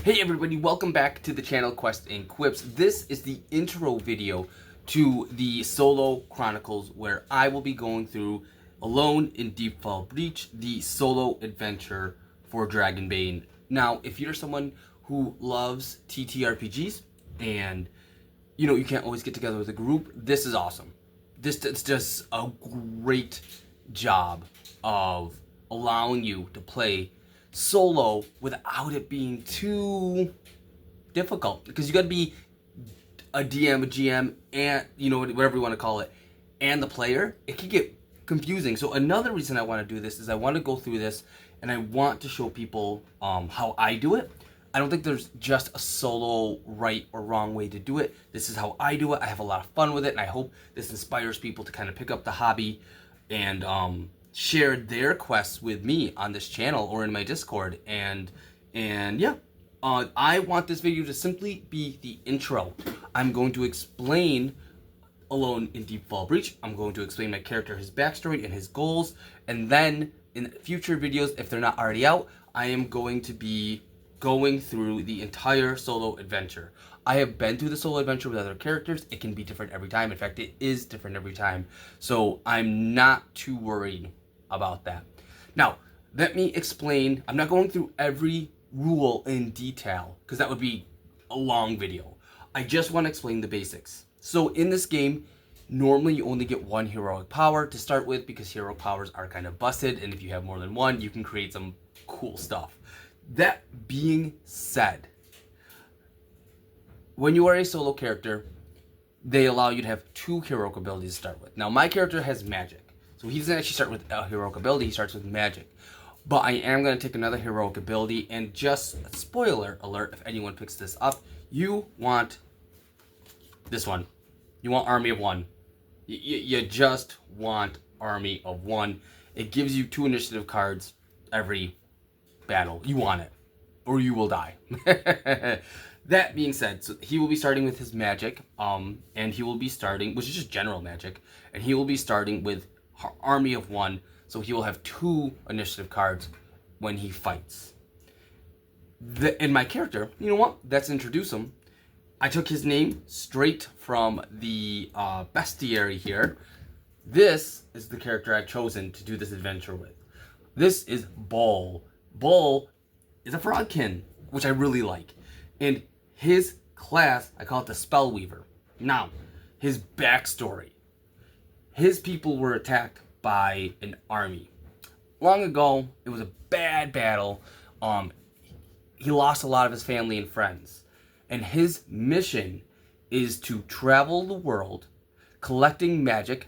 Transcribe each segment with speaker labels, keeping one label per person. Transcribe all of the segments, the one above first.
Speaker 1: Hey everybody, welcome back to the channel Quests&Quips. This is the intro video to the Solo Chronicles where I will be going through Alone in Deepfall Breach, the solo adventure for Dragonbane. Now, if you're someone who loves TTRPGs and you can't always get together with a group, this is awesome. This does a great job of allowing you to play solo without it being too difficult, because you got to be a DM, a GM, and whatever you want to call it, and the player. It can get confusing. So another reason I want to do this is I want to go through this and I want to show people how I do it. I don't think there's just a solo right or wrong way to do it. This is how I do it. I have a lot of fun with it, and I hope this inspires people to kind of pick up the hobby and share their quests with me on this channel or in my Discord. And yeah, I want this video to simply be the intro. I'm going to explain Alone in Deepfall Breach. I'm going to explain my character, his backstory, and his goals. And then in future videos, if they're not already out, I am going to be going through the entire solo adventure. I have been through the solo adventure with other characters. It can be different every time. In fact, it is different every time. So I'm not too worried about that. Now, let me explain. I'm not going through every rule in detail because that would be a long video. I just want to explain the basics. So in this game, normally you only get one heroic power to start with because heroic powers are kind of busted, and if you have more than one, you can create some cool stuff. That being said, when you are a solo character, they allow you to have two heroic abilities to start with. Now, my character has magic. So he doesn't actually start with a heroic ability, he starts with magic. But I am going to take another heroic ability, and just spoiler alert, if anyone picks this up, you want this one. You want Army of One. You just want Army of One. It gives you 2 initiative cards every battle. You want it, or you will die. That being said, so he will be starting with his magic, and he will be starting, which is just general magic, and he will be starting with Army of One, so he will have 2 initiative cards when he fights. And my character, you know what? Let's introduce him. I took his name straight from the bestiary here. This is the character I've chosen to do this adventure with. This is Vale. Vale is a frogkin, which I really like. And his class, I call it the Spellweaver. Now, his backstory. His people were attacked by an army. Long ago, it was a bad battle. He lost a lot of his family and friends. And his mission is to travel the world, collecting magic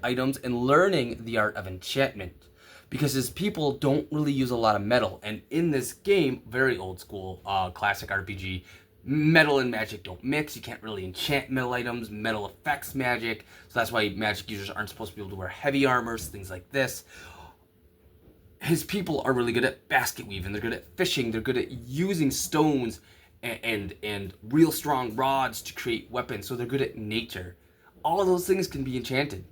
Speaker 1: items, and learning the art of enchantment. Because his people don't really use a lot of metal. And in this game, very old school, classic RPG, metal and magic don't mix. You can't really enchant metal items. Metal affects magic. So that's why magic users aren't supposed to be able to wear heavy armors, things like this. His people are really good at basket weaving. They're good at fishing. They're good at using stones and real strong rods to create weapons. So they're good at nature. All of those things can be enchanted.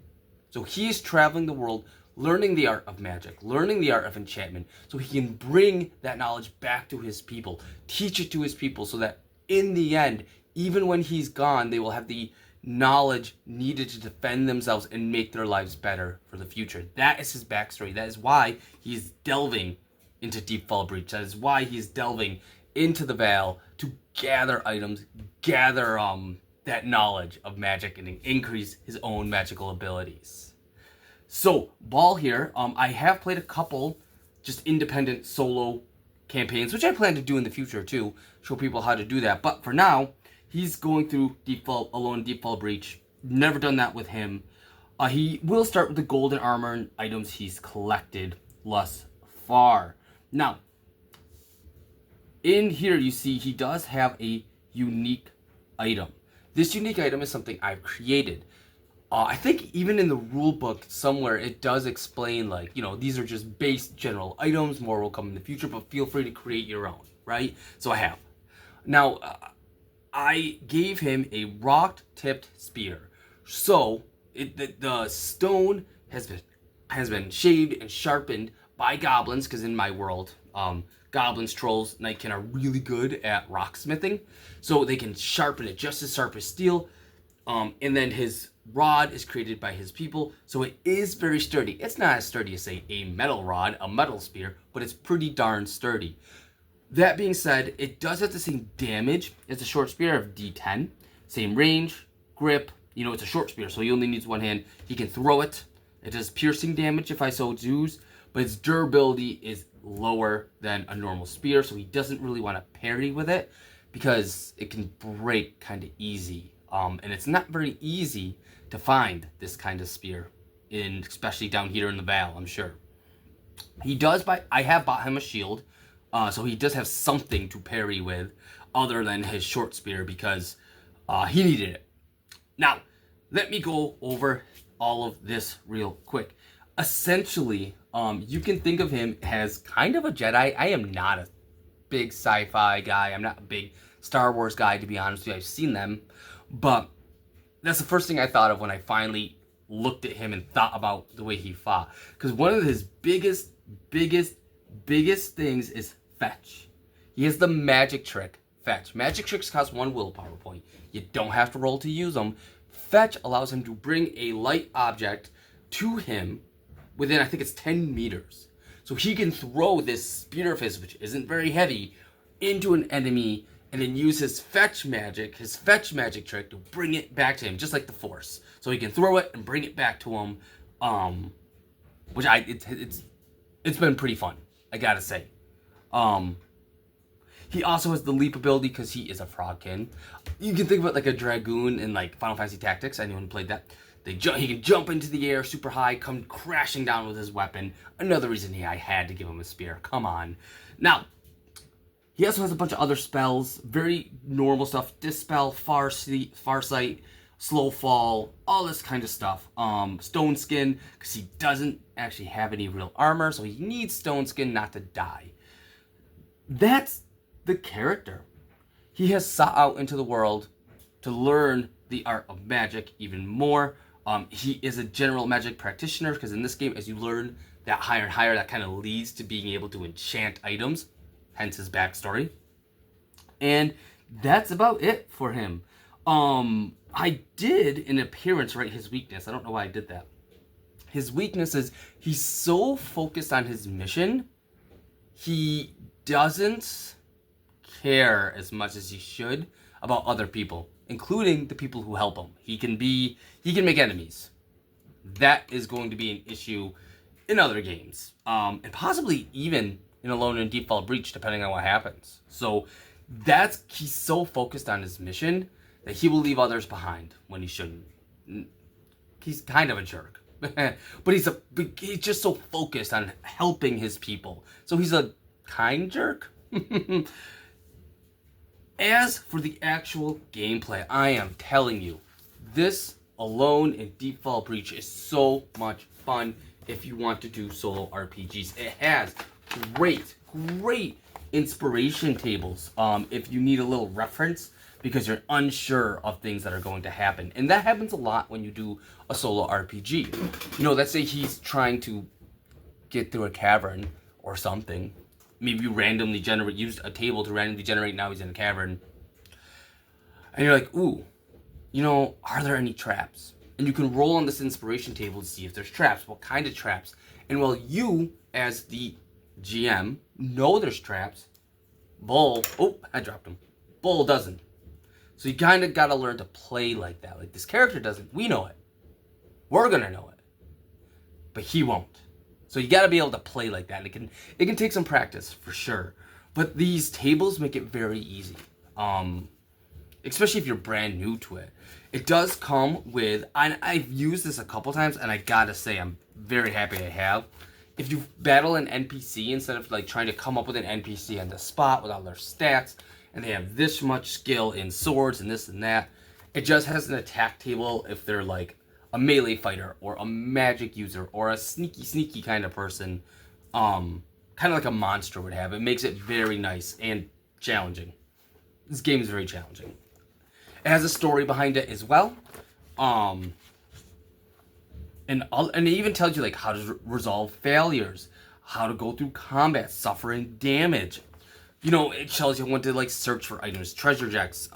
Speaker 1: So he's traveling the world, learning the art of magic, learning the art of enchantment, so he can bring that knowledge back to his people, teach it to his people, so that in the end, even when he's gone, they will have the knowledge needed to defend themselves and make their lives better for the future. That is his backstory. That is why he's delving into Deepfall Breach. That is why he's delving into the Vale to gather items, gather that knowledge of magic, and increase his own magical abilities. So, Vale here, I have played a couple just independent solo campaigns, which I plan to do in the future too, show people how to do that. But for now, he's going through Alone in Deepfall Breach. Never done that with him. He will start with the golden armor and items he's collected thus far. Now, in here you see he does have a unique item. This unique item is something I've created. I think even in the rule book somewhere it does explain, like, these are just base general items, more will come in the future, but feel free to create your own, right? So I have. Now, I gave him a rock-tipped spear. So the stone has been shaved and sharpened by goblins, because in my world, goblins, trolls, nightkin are really good at rocksmithing, so they can sharpen it just as sharp as steel. And then his rod is created by his people, so it is very sturdy. It's not as sturdy as, say, a metal rod, a metal spear, but it's pretty darn sturdy. That being said, it does have the same damage as a short spear of D10. Same range, grip. You know, it's a short spear, so he only needs one hand. He can throw it. It does piercing damage if I so choose, but its durability is lower than a normal spear, so he doesn't really want to parry with it because it can break kind of easy. And it's not very easy to find this kind of spear, especially down here in the Vale, I'm sure. I have bought him a shield, so he does have something to parry with other than his short spear because he needed it. Now, let me go over all of this real quick. Essentially, you can think of him as kind of a Jedi. I am not a big sci-fi guy. I'm not a big Star Wars guy, to be honest with you. I've seen them. But that's the first thing I thought of when I finally looked at him and thought about the way he fought. Because one of his biggest things is fetch. He has the magic trick, fetch. Magic tricks cost 1 willpower point. You don't have to roll to use them. Fetch allows him to bring a light object to him within, I think it's 10 meters. So he can throw this spear of his, which isn't very heavy, into an enemy and then use his fetch magic trick to bring it back to him, just like the Force. So he can throw it and bring it back to him, which it's been pretty fun, I gotta say. He also has the leap ability because he is a frogkin. You can think about like a dragoon in like Final Fantasy Tactics. Anyone who played that, he can jump into the air super high, come crashing down with his weapon. Another reason I had to give him a spear. Come on, now. He also has a bunch of other spells, very normal stuff. Dispel, Farsight, Slow Fall, all this kind of stuff. Stone Skin, because he doesn't actually have any real armor, so he needs Stone Skin not to die. That's the character. He has sought out into the world to learn the art of magic even more. He is a general magic practitioner, because in this game, as you learn that higher and higher, that kind of leads to being able to enchant items. Hence his backstory. And that's about it for him. I did an appearance write his weakness. I don't know why I did that. His weakness is he's so focused on his mission, he doesn't care as much as he should about other people, including the people who help him. He can make enemies. That is going to be an issue in other games. And possibly even in Alone in Deepfall Breach, depending on what happens. So he's so focused on his mission that he will leave others behind when he shouldn't. He's kind of a jerk. But he's just so focused on helping his people. So he's a kind jerk. As for the actual gameplay, I am telling you, this Alone in Deepfall Breach is so much fun if you want to do solo RPGs. It has great inspiration tables if you need a little reference because you're unsure of things that are going to happen. And that happens a lot when you do a solo RPG. You know, let's say he's trying to get through a cavern or something. Maybe you randomly used a table to randomly generate, now he's in a cavern. And you're like, ooh, you know, are there any traps? And you can roll on this inspiration table to see if there's traps. What kind of traps? And while you, as the GM, know there's traps, Bull, I dropped him. Bull doesn't. So you kind of got to learn to play like that. Like, this character doesn't. We know it. We're going to know it. But he won't. So you got to be able to play like that. And it can take some practice, for sure. But these tables make it very easy. Especially if you're brand new to it. It does come with, and I've used this a couple times, and I got to say, I'm very happy I have. If you battle an NPC, instead of like trying to come up with an NPC on the spot with all their stats, and they have this much skill in swords and this and that, it just has an attack table if they're like a melee fighter or a magic user or a sneaky kind of person, kind of like a monster would have. It makes it very nice and challenging. This game is very challenging. It has a story behind it as well. And it even tells you like how to resolve failures, how to go through combat, suffering damage, it tells you when to like search for items, treasure checks.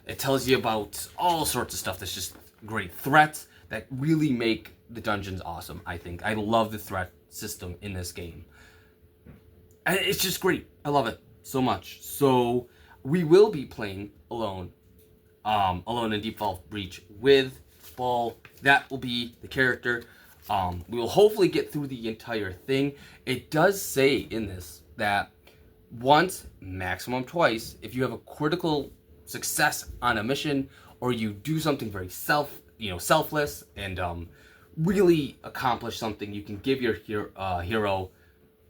Speaker 1: It tells you about all sorts of stuff that's just great. Threats that really make the dungeons awesome, I think. I love the threat system in this game. And it's just great. I love it so much. So we will be playing Alone in Deepfall Breach with Ball. That will be the character. We will hopefully get through the entire thing. It does say in this that once, maximum twice, if you have a critical success on a mission, or you do something very selfless and really accomplish something, you can give your hero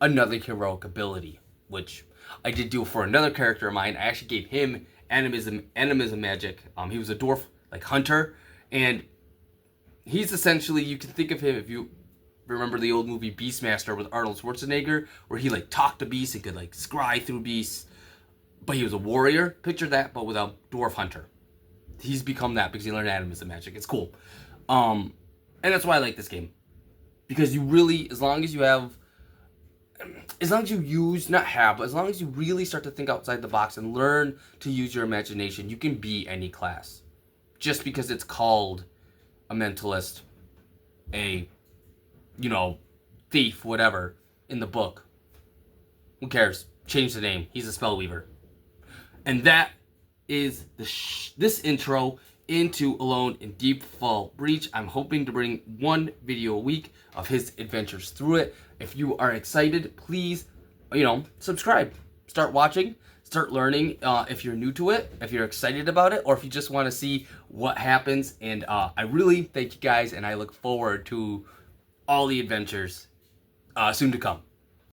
Speaker 1: another heroic ability, which I did do for another character of mine. I actually gave him animism magic. He was a dwarf like hunter, and he's essentially, you can think of him, if you remember the old movie Beastmaster with Arnold Schwarzenegger, where he like talked to beasts and could like scry through beasts, but he was a warrior. Picture that, but without dwarf hunter. He's become that because he learned animism magic. It's cool. And that's why I like this game, because you really, as long as you really start to think outside the box and learn to use your imagination, you can be any class. Just because it's called a mentalist, a thief, whatever, in the book. Who cares? Change the name. He's a spellweaver. And that is this intro into Alone in Deepfall Breach. I'm hoping to bring one video a week of his adventures through it. If you are excited, please, subscribe. Start watching. Start learning if you're new to it, if you're excited about it, or if you just want to see what happens. And I really thank you guys, and I look forward to all the adventures soon to come.